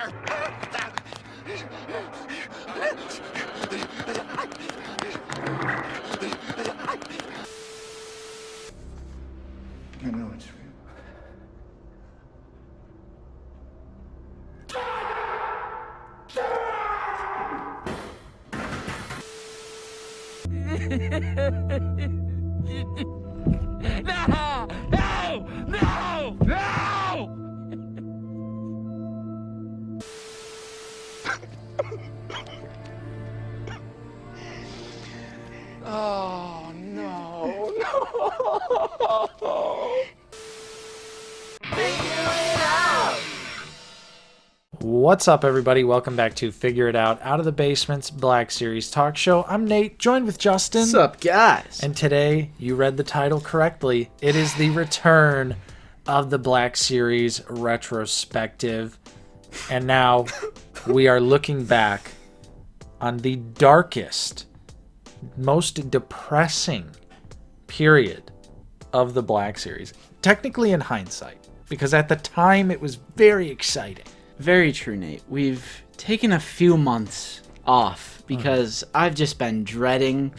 here. I know it's real. No! No! No! No! Oh, no. No. What's up, everybody? Welcome back to Figure It Out of the Basement's Black Series Talk Show. I'm Nate, joined with Justin. What's up, guys? And today, you read the title correctly. It is the return of the Black Series retrospective. And now, we are looking back on the darkest, most depressing period of the Black Series. Technically in hindsight, because at the time, it was very exciting. Very true, Nate. We've taken a few months off because I've just been dreading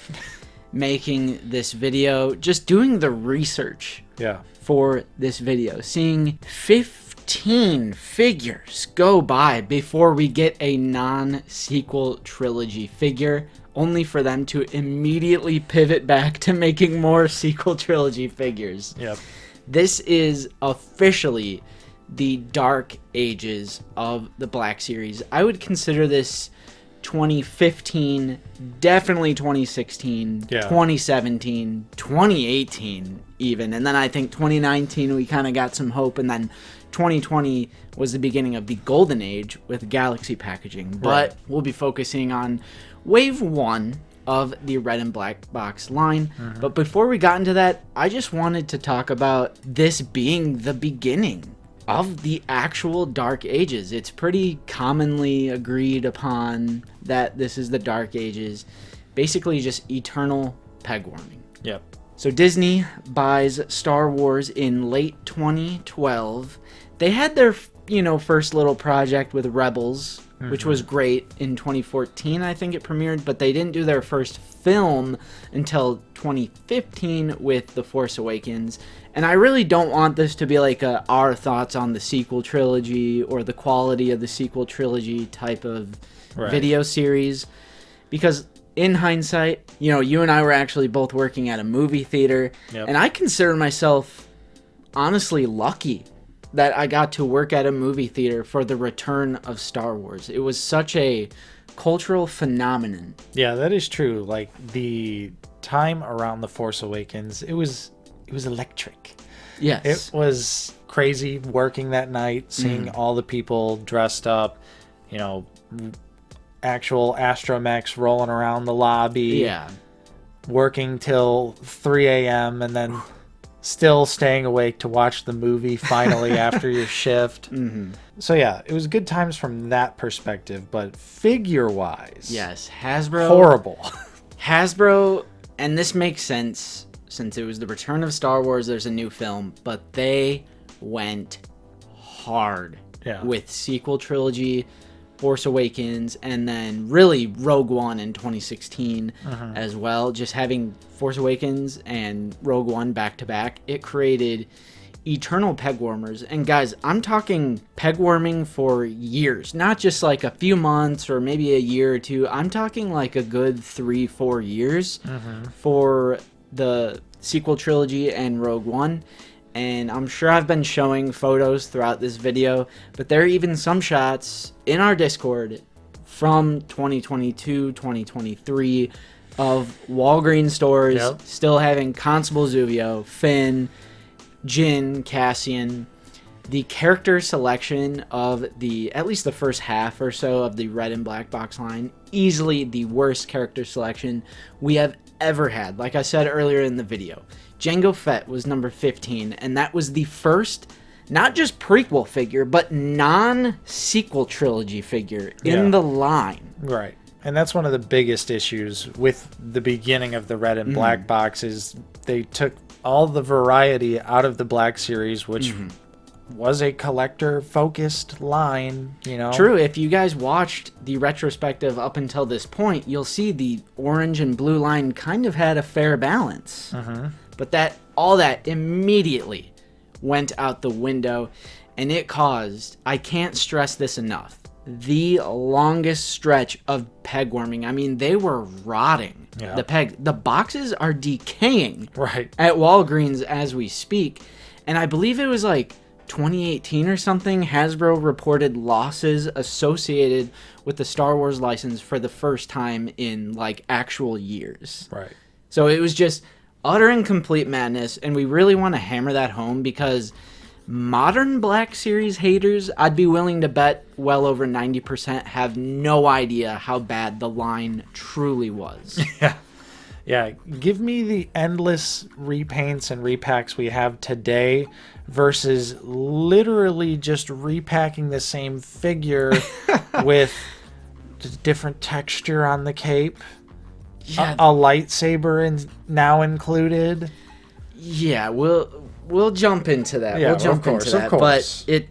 making this video, just doing the research for this video, seeing 15 figures go by before we get a non-sequel trilogy figure, only for them to immediately pivot back to making more sequel trilogy figures. Yep. This is officially the dark ages of the Black Series. I would consider this 2015, definitely 2016, 2017, 2018 even. And then I think 2019 we kind of got some hope, and then 2020 was the beginning of the golden age with Galaxy packaging. But we'll be focusing on wave 1 of the red and black box line. But before we got into that, I just wanted to talk about this being the beginning of the actual Dark Ages. It's pretty commonly agreed upon that this is the Dark Ages. Basically just eternal peg warming. Yep. So Disney buys Star Wars in late 2012. They had their, first little project with Rebels, which was great in 2014, I think it premiered, but they didn't do their first film until 2015 with The Force Awakens. And I really don't want this to be like our thoughts on the sequel trilogy or the quality of the sequel trilogy type of video series, because in hindsight, you and I were actually both working at a movie theater, and I consider myself honestly lucky that I got to work at a movie theater for the return of Star Wars. It was such a cultural phenomenon. Yeah, that is true. Like, the time around The Force Awakens, it was electric. Yes. It was crazy working that night, seeing all the people dressed up, actual astromechs rolling around the lobby. Yeah. Working till 3 a.m. and then still staying awake to watch the movie finally after your shift. So yeah, it was good times from that perspective, but figure-wise... Yes, Hasbro... Horrible. Hasbro, and this makes sense, since it was the return of Star Wars, there's a new film, but they went hard with sequel trilogy, Force Awakens, and then really Rogue One in 2016 as well. Just having Force Awakens and Rogue One back to back, it created eternal peg warmers. And guys, I'm talking peg warming for years, not just like a few months or maybe a year or two. I'm talking like a good 3-4 years for the sequel trilogy and Rogue One. And I'm sure I've been showing photos throughout this video, but there are even some shots in our Discord from 2022, 2023 of Walgreens stores still having Constable Zuvio, Finn, Jyn, Cassian. The character selection of at least the first half or so of the red and black box line, easily the worst character selection we have ever had. Like I said earlier in the video, Jango Fett was number 15, and that was the first, not just prequel figure, but non-sequel trilogy figure in the line. Right. And that's one of the biggest issues with the beginning of the red and black box is they took all the variety out of the Black Series, which was a collector-focused line, you know? True. If you guys watched the retrospective up until this point, you'll see the orange and blue line kind of had a fair balance. But all that immediately went out the window, and it caused, I can't stress this enough, the longest stretch of peg warming. I mean, they were rotting. Yeah. The boxes are decaying Right. at Walgreens as we speak. And I believe it was like 2018 or something, Hasbro reported losses associated with the Star Wars license for the first time in like actual years. Right. So it was just utter and complete madness, and we really want to hammer that home because modern Black Series haters, I'd be willing to bet well over 90% have no idea how bad the line truly was. Yeah. Yeah, give me the endless repaints and repacks we have today versus literally just repacking the same figure with different texture on the cape, Yeah. a lightsaber now included. Yeah, we'll jump into that. Yeah, we'll jump of course, into that. of course. But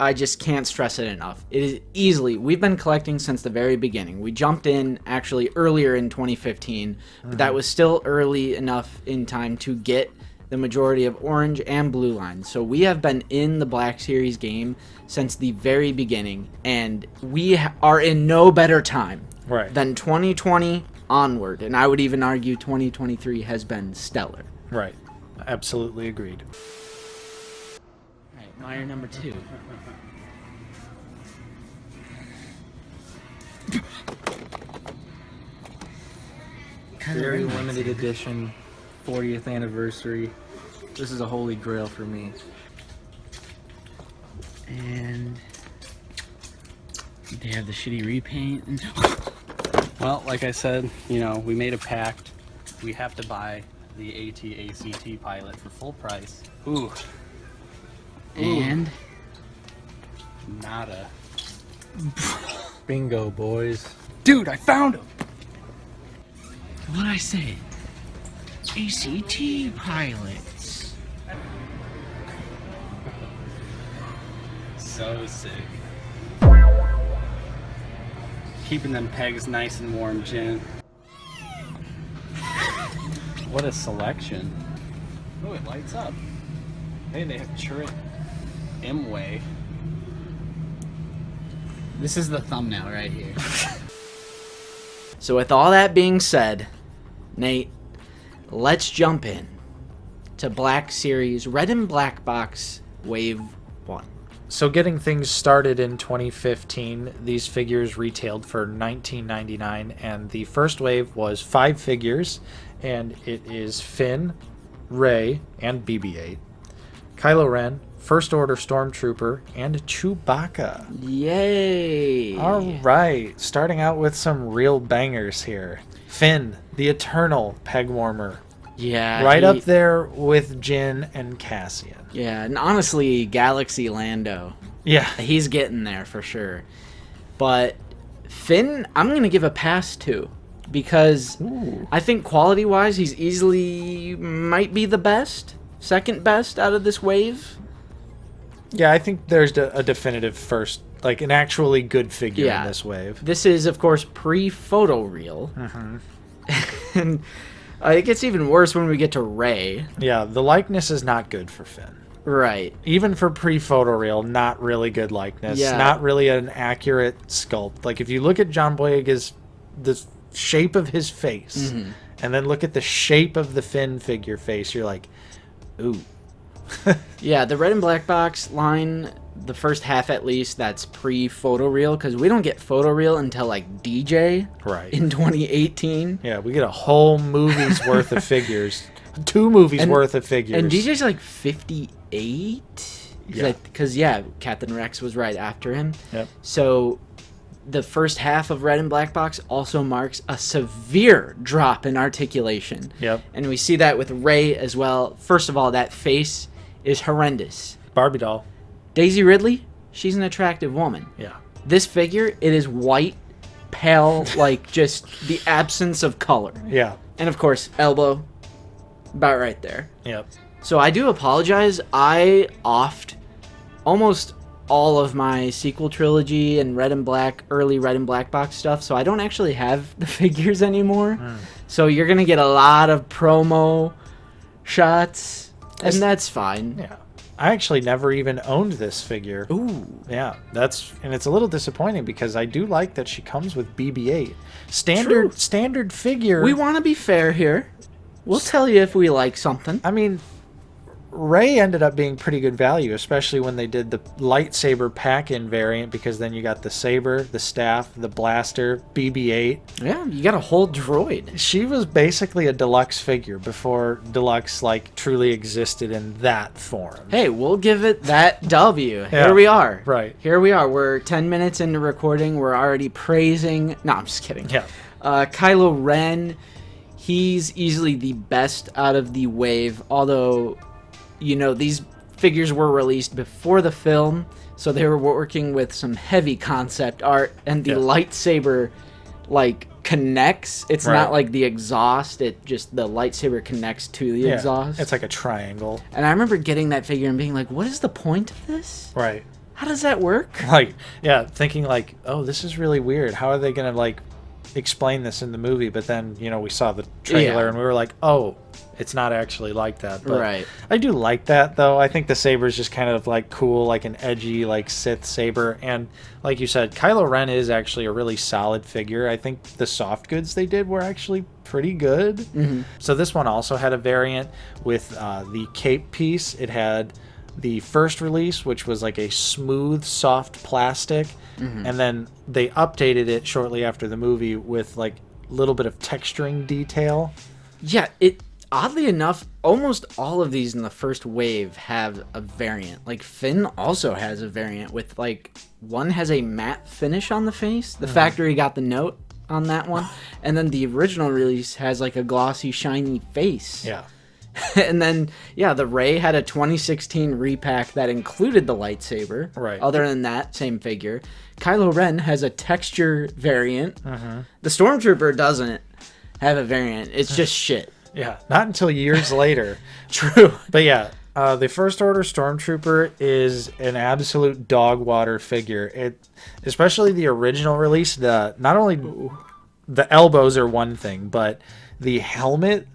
I just can't stress it enough. It is easily, we've been collecting since the very beginning. We jumped in actually earlier in 2015, but that was still early enough in time to get the majority of orange and blue lines. So we have been in the Black Series game since the very beginning, and we are in no better time than 2020 onward. And I would even argue 2023 has been stellar. Right. Absolutely agreed. All right, Meyer number 2. Very limited edition, 40th anniversary. This is a holy grail for me. And they have the shitty repaint. Well, like I said, you know, we made a pact. We have to buy the AT-ACT pilot for full price. Ooh. And Nada. Bingo, boys. Dude, I found him! what'd I say? ACT pilots. So sick. Keeping them pegs nice and warm, Jen. What a selection. Oh, it lights up. Hey, they have Chirrut M-Way. This is the thumbnail right here. So with all that being said, Nate, let's jump in to Black Series Red and Black Box Wave 1. So getting things started in 2015, these figures retailed for $19.99, and the first wave was 5 figures, and it is Finn, Rey, and BB-8, Kylo Ren, First Order Stormtrooper, and Chewbacca. Yay! All right, starting out with some real bangers here. Finn, the Eternal Peg Warmer. Yeah. Right up there with Jin and Cassian. Yeah, and honestly, Galaxy Lando. Yeah. He's getting there for sure. But Finn, I'm going to give a pass to. Because I think quality-wise, he's easily might be the best. Second best out of this wave. Yeah, I think there's a definitive first, like an actually good figure in this wave. This is, of course, pre-photo reel. And it gets even worse when we get to Rey. Yeah, the likeness is not good for Finn. Right. Even for pre-photo reel, not really good likeness. Yeah. Not really an accurate sculpt. Like, if you look at John Boyega's, the shape of his face, and then look at the shape of the Finn figure face, you're like, ooh. Yeah, the Red and Black Box line, the first half at least, that's pre-photo reel, because we don't get photo reel until like DJ in 2018. Yeah, we get a whole movie's worth of figures. 2 movies worth of figures. And DJ's like 58? Because, Captain Rex was right after him. Yep. So the first half of Red and Black Box also marks a severe drop in articulation. Yep. And we see that with Rey as well. First of all, that face is horrendous. Barbie doll. Daisy Ridley, she's an attractive woman. Yeah. This figure, it is white, pale, like just the absence of color. Yeah. And of course, elbow, about right there. Yep. So I do apologize. I offed almost all of my sequel trilogy and early Red and Black box stuff, so I don't actually have the figures anymore. So you're gonna get a lot of promo shots, and that's fine. Yeah. I actually never even owned this figure. Ooh. Yeah, and it's a little disappointing because I do like that she comes with BB-8. Standard figure. We want to be fair here. We'll tell you if we like something. I mean, Rey ended up being pretty good value, especially when they did the lightsaber pack-in variant, because then you got the saber, the staff, the blaster, BB-8. Yeah, you got a whole droid. She was basically a deluxe figure before deluxe like truly existed in that form. Hey, we'll give it that W. Yeah, Here we are. right. Here we are. We're 10 minutes into recording. We're already praising. No, I'm just kidding. Yeah. Kylo Ren, he's easily the best out of the wave, although, you know, these figures were released before the film, so they were working with some heavy concept art, and the lightsaber, like, connects. It's not like the exhaust, the lightsaber connects to the exhaust. It's like a triangle. And I remember getting that figure and being like, what is the point of this? Right. How does that work? Like, yeah, thinking like, oh, this is really weird. How are they going to, like, explain this in the movie? But then, you know, we saw the trailer and we were like, oh, it's not actually like that. But right. I do like that, though. I think the saber is just kind of, like, cool, like an edgy, like, Sith saber. And like you said, Kylo Ren is actually a really solid figure. I think the soft goods they did were actually pretty good. Mm-hmm. So this one also had a variant with the cape piece. It had the first release, which was like a smooth, soft plastic, and then they updated it shortly after the movie with like a little bit of texturing detail. Yeah, oddly enough, almost all of these in the first wave have a variant. Like Finn also has a variant with like one has a matte finish on the face. The factory got the note on that one, and then the original release has like a glossy, shiny face. Yeah. And then, yeah, the Rey had a 2016 repack that included the lightsaber. Right. Other than that, same figure. Kylo Ren has a texture variant. The Stormtrooper doesn't have a variant. It's just shit. Yeah, not until years later. True. But yeah, the First Order Stormtrooper is an absolute dog water figure. Especially the original release, not only the elbows are one thing, but the helmet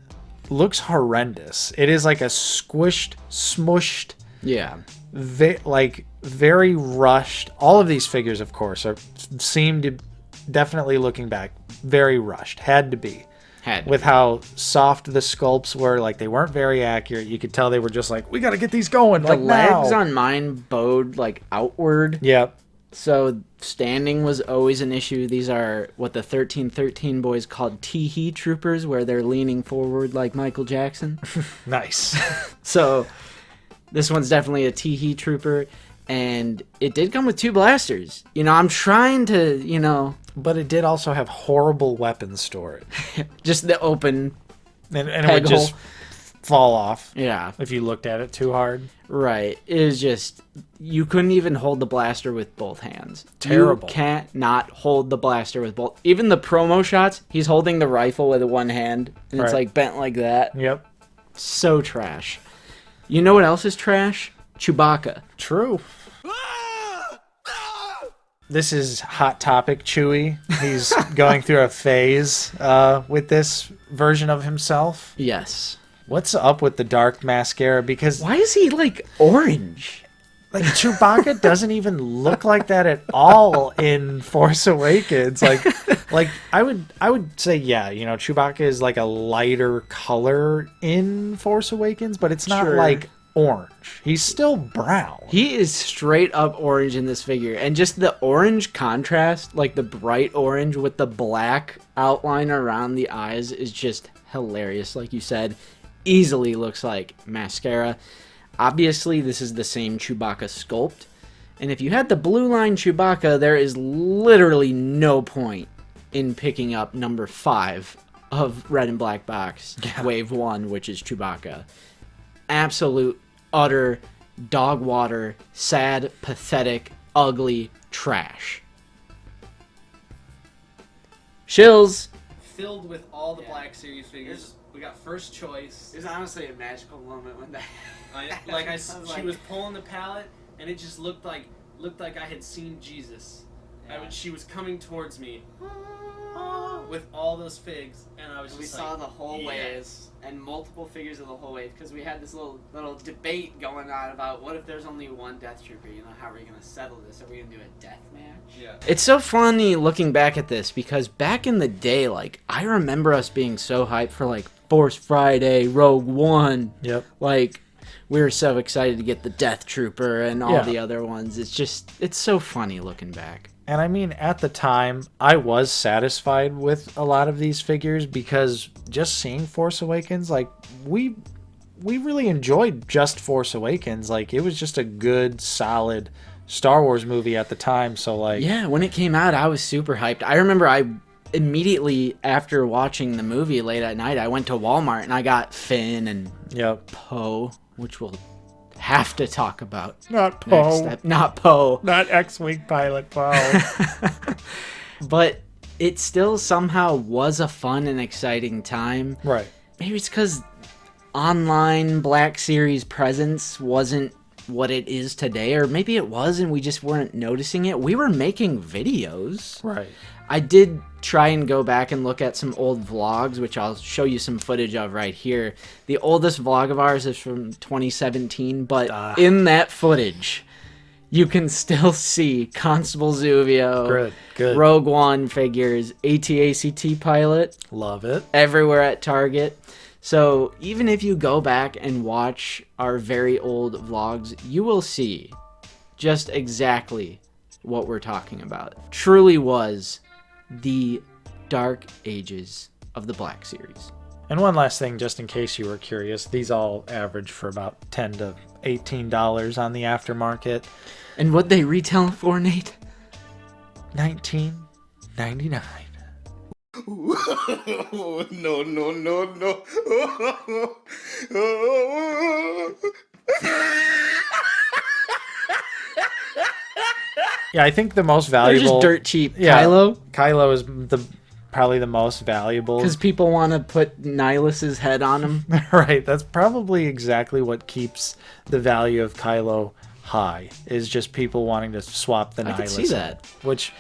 looks horrendous. It is like a squished, smushed, very rushed. All of these figures, of course, seem to, definitely looking back, very rushed. Had to be. With how soft the sculpts were, like they weren't very accurate. You could tell they were just like, we got to get these going. The like legs now. on mine bowed like outward. Yep. So standing was always an issue. These are what the 1313 boys called tee-hee troopers, where they're leaning forward like Michael Jackson. Nice. So this one's definitely a tee-hee trooper, and it did come with 2 blasters. You know, I'm trying to, you know... But it did also have horrible weapon storage. Just the open and it would hole. just fall off. Yeah. If you looked at it too hard. Right. It was just... You couldn't even hold the blaster with both hands. Terrible. You can't not hold the blaster with both... Even the promo shots, he's holding the rifle with one hand, and it's like bent like that. Yep. So trash. You know what else is trash? Chewbacca. True. This is Hot Topic Chewie. He's going through a phase with this version of himself. Yes. What's up with the dark mascara? Because why is he like orange? Like Chewbacca doesn't even look like that at all in Force Awakens. Like I would say, yeah, you know, Chewbacca is like a lighter color in Force Awakens, but it's not like orange. He's still brown. He is straight up orange in this figure, and just the orange contrast, like the bright orange with the black outline around the eyes, is just hilarious. Like you said, easily looks like mascara. Obviously, this is the same Chewbacca sculpt, and if you had the blue line Chewbacca, there is literally no point in picking up number 5 of Red and Black Box, Wave 1, which is Chewbacca. Absolute, utter, dog water, sad, pathetic, ugly trash. Shills. Filled with all the Black Series figures. We got first choice. It was honestly a magical moment when that... She was pulling the pallet, and it just looked like I had seen Jesus. Yeah. She was coming towards me with all those figs, and I was just we like, saw the whole wave yes. and multiple figures of the whole wave because we had this little debate going on about what if there's only one Death Trooper, you know, how are we going to settle this? Are we going to do a death match? Yeah. It's so funny looking back at this because back in the day, like, I remember us being so hyped for, like, Force Friday, Rogue One. Yep. Like, we were so excited to get the Death Trooper and all the other ones. It's so funny looking back. And I mean, at the time, I was satisfied with a lot of these figures because just seeing Force Awakens, like, we really enjoyed just Force Awakens. Like, it was just a good, solid Star Wars movie at the time. So, like... Yeah, when it came out, I was super hyped. I remember I immediately after watching the movie late at night, I went to Walmart and I got Finn and Poe, which we'll have to talk about. Not Poe. Not Poe. Not X-Wing pilot Poe. But it still somehow was a fun and exciting time. Right. Maybe it's because online Black Series presence wasn't what it is today, or maybe it was and we just weren't noticing it. We were making videos. Right. I did try and go back and look at some old vlogs, which I'll show you some footage of right here. The oldest vlog of ours is from 2017, but in that footage, you can still see Constable Zuvio, good. Rogue One figures, AT-ACT pilot. Love it. Everywhere at Target. So even if you go back and watch our very old vlogs, you will see just exactly what we're talking about. Truly was the dark ages of the Black Series. And one last thing, just in case you were curious, these all average for about $10 to $18 on the aftermarket. And what they retail for, Nate? $19.99. No, no, no, no. Yeah, I think the most They're valuable... just dirt cheap. Yeah, Kylo? Kylo is probably the most valuable. Because people want to put Nihilus's head on him. Right, that's probably exactly what keeps the value of Kylo high, is just people wanting to swap the Nihilus. I can see that. Which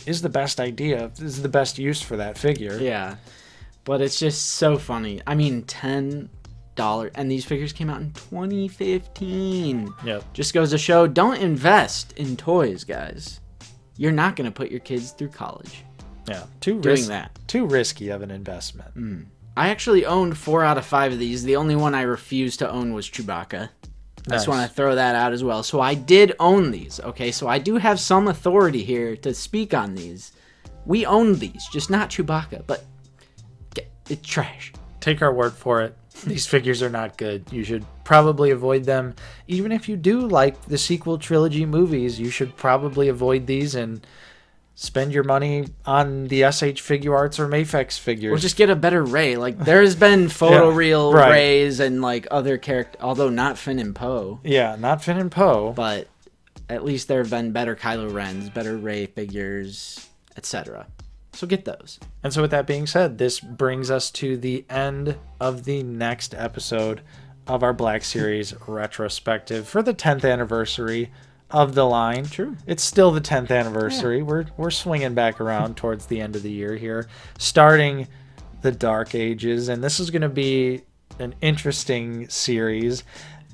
is the best idea, is the best use for that figure. Yeah, but it's just so funny. I mean, $10, and these figures came out in 2015. Yep. Just goes to show, don't invest in toys, guys. You're not going to put your kids through college. Yeah, Doing that. Too risky of an investment. I actually owned 4 out of 5 of these. The only one I refused to own was Chewbacca. I just want to throw that out as well. So I did own these, okay? So I do have some authority here to speak on these. We own these, just not Chewbacca, but it's trash. Take our word for it. These figures are not good. You should probably avoid them. Even if you do like the sequel trilogy movies, you should probably avoid these and spend your money on the SH Figure Arts or Mafex figures. Or just get a better Rey. Like, there has been photoreal Reys and, like, other characters, although not Finn and Poe. Yeah, not Finn and Poe. But at least there have been better Kylo Rens, better Rey figures, etc. So get those. And so with that being said, this brings us to the end of the next episode of our Black Series retrospective for the 10th anniversary of the line. True. It's still the 10th anniversary. Yeah. We're swinging back around towards the end of the year here, starting the Dark Ages, and this is going to be an interesting series.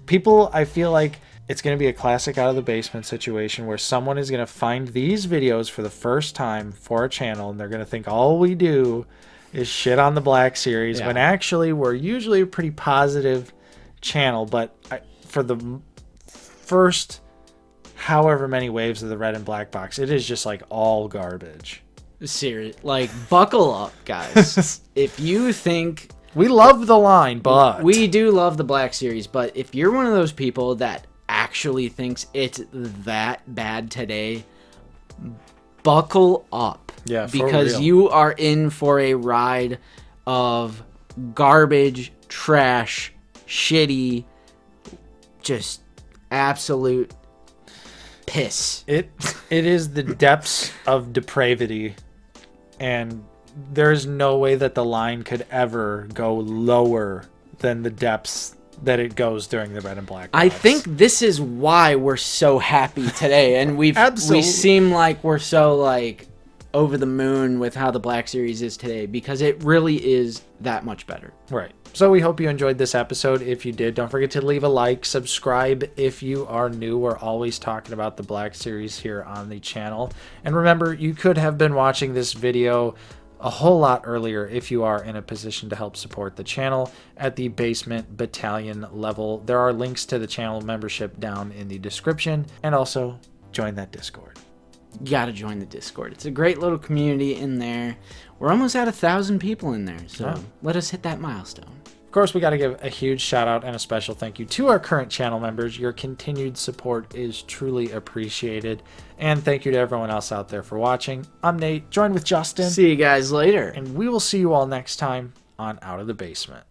People, I feel like it's going to be a classic out of the basement situation where someone is going to find these videos for the first time for a channel, and they're going to think all we do is shit on the Black Series, when actually we're usually a pretty positive channel. But for the first however many waves of the red and black box, it is just like all garbage. Serious, like, buckle up, guys. If you think we love the line, but we do love the Black Series, but if you're one of those people that actually thinks it's that bad today, buckle up. Yeah, because real. You are in for a ride of garbage, trash, shitty, just absolute piss. It is the depths of depravity, and there's no way that the line could ever go lower than the depths that it goes during the red and black. I think this is why we're so happy today, and we seem like we're so like over the moon with how the Black Series is today, because it really is that much better. Right. So we hope you enjoyed this episode. If you did, don't forget to leave a like, subscribe if you are new. We're always talking about the Black Series here on the channel. And remember, you could have been watching this video a whole lot earlier if you are in a position to help support the channel at the basement battalion level. There are links to the channel membership down in the description, and also join that Discord. You gotta join the Discord. It's a great little community in there. We're almost at 1,000 people in there, so let us hit that milestone. Of course, we got to give a huge shout out and a special thank you to our current channel members. Your continued support is truly appreciated. And thank you to everyone else out there for watching. I'm Nate, joined with Justin. See you guys later. And we will see you all next time on Out of the Basement.